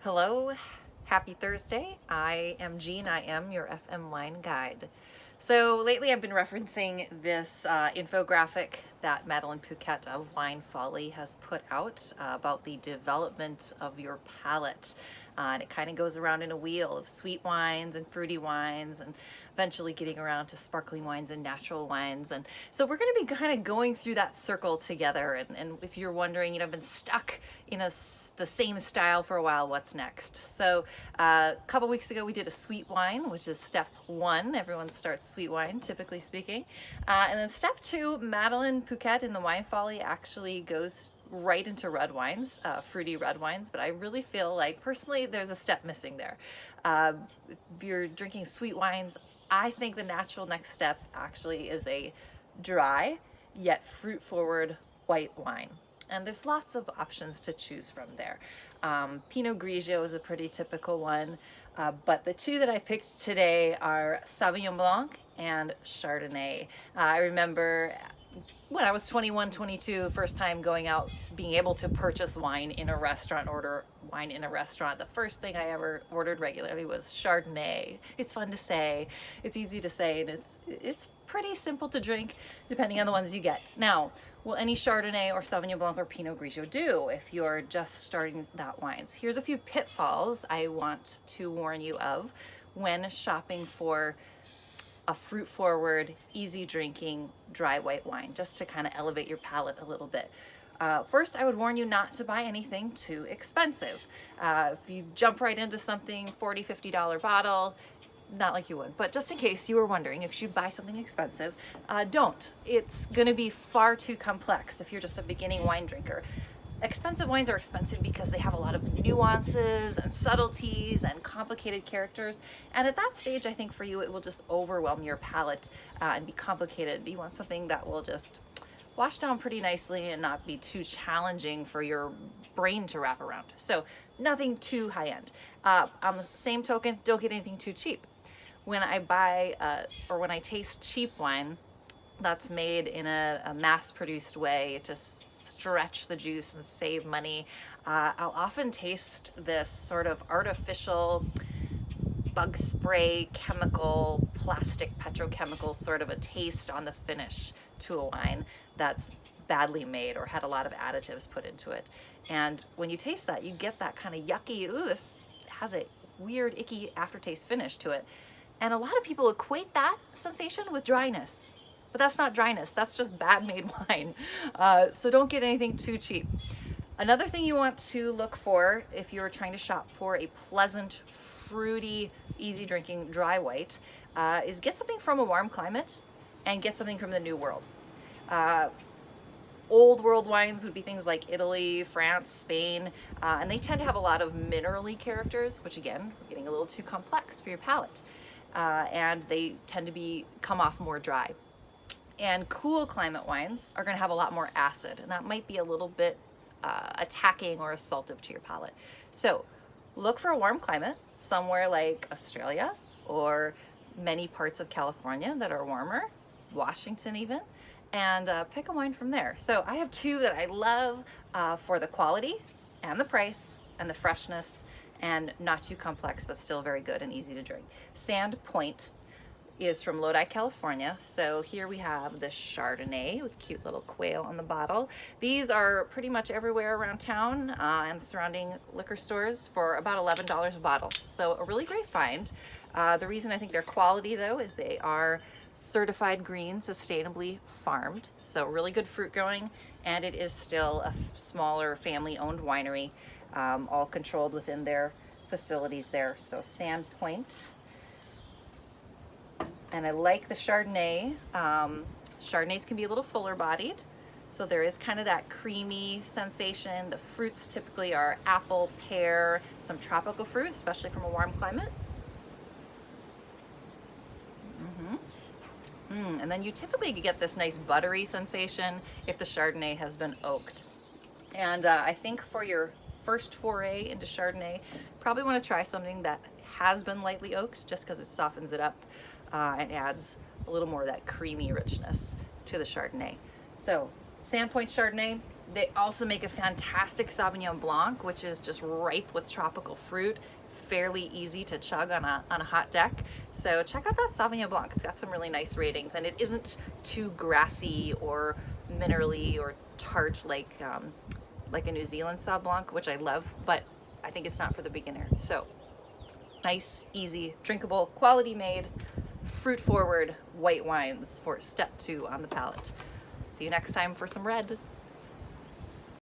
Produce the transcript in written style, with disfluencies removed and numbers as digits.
Hello, happy Thursday. I am Jean, I am your FM wine guide. So lately I've been referencing this infographic that Madeline Pouquet of Wine Folly has put out about the development of your palate. And it kind of goes around in a wheel of sweet wines and fruity wines and eventually getting around to sparkling wines and natural wines. And so we're going to be kind of going through that circle together. And if you're wondering, I've been stuck in the same style for a while, what's next? So a couple weeks ago we did a sweet wine, which is step one. Everyone starts sweet wine, typically speaking. And then step two, Madeline Pouquet in the Wine Folly actually goes right into red wines, fruity red wines, but I really feel like personally there's a step missing there. If you're drinking sweet wines, I think the natural next step actually is a dry yet fruit forward white wine. And there's lots of options to choose from there. Pinot Grigio is a pretty typical one, but the two that I picked today are Sauvignon Blanc and Chardonnay. I remember when I was 21, 22, first time going out, being able to purchase wine in a restaurant, order wine in a restaurant, the first thing I ever ordered regularly was Chardonnay. It's fun to say, it's easy to say, and it's pretty simple to drink depending on the ones you get. Now, will any Chardonnay or Sauvignon Blanc or Pinot Grigio do if you're just starting that wines? Here's a few pitfalls I want to warn you of when shopping for a fruit forward, easy drinking, dry white wine, just to kind of elevate your palate a little bit. First, I would warn you not to buy anything too expensive. If you jump right into something, $40, $50 bottle, not like you would, but just in case you were wondering if you'd buy something expensive, don't. It's gonna be far too complex if you're just a beginning wine drinker. Expensive wines are expensive because they have a lot of nuances and subtleties and complicated characters. And at that stage, I think for you, it will just overwhelm your palate and be complicated. You want something that will just wash down pretty nicely and not be too challenging for your brain to wrap around. So nothing too high end. On the same token, don't get anything too cheap. When I buy or when I taste cheap wine that's made in a mass-produced way to stretch the juice and save money, I'll often taste this sort of artificial bug spray, chemical, plastic, petrochemical sort of a taste on the finish to a wine that's badly made or had a lot of additives put into it. And when you taste that, you get that kind of yucky, ooh, this has a weird, icky aftertaste finish to it. And a lot of people equate that sensation with dryness. But that's not dryness, that's just bad made wine. So don't get anything too cheap. Another thing you want to look for if you're trying to shop for a pleasant, fruity, easy drinking dry white is get something from a warm climate and get something from the New World. Old world wines would be things like Italy, France, Spain, and they tend to have a lot of minerally characters, which again, are getting a little too complex for your palate. And they tend to come off more dry. And cool climate wines are going to have a lot more acid, and that might be a little bit attacking or assaultive to your palate. So look for a warm climate, somewhere like Australia or many parts of California that are warmer, Washington even, and pick a wine from there. So I have two that I love for the quality and the price and the freshness, and not too complex, but still very good and easy to drink. Sandpoint is from Lodi, California. So here we have the Chardonnay with cute little quail on the bottle. These are pretty much everywhere around town and surrounding liquor stores for about $11 a bottle. So a really great find. The reason I think they're quality though is they are certified green, sustainably farmed. So really good fruit growing, and it is still a smaller family-owned winery, all controlled within their facilities there. So Sandpoint. And I like the Chardonnay. Chardonnays can be a little fuller bodied, so there is kind of that creamy sensation. The fruits typically are apple, pear, some tropical fruit, especially from a warm climate. And then you typically get this nice buttery sensation if the Chardonnay has been oaked. And I think for your first foray into Chardonnay, probably want to try something that has been lightly oaked, just because it softens it up and adds a little more of that creamy richness to the Chardonnay. So Sandpoint Chardonnay, They also make a fantastic Sauvignon Blanc, which is just ripe with tropical fruit, fairly easy to chug on a hot deck. So check out that Sauvignon Blanc. It's got some really nice ratings, and it isn't too grassy or minerally or tart like a New Zealand Sauv Blanc, which I love, but I think it's not for the beginner. So nice, easy, drinkable, quality made, fruit forward white wines for step 2 on the palate. See you next time for some red.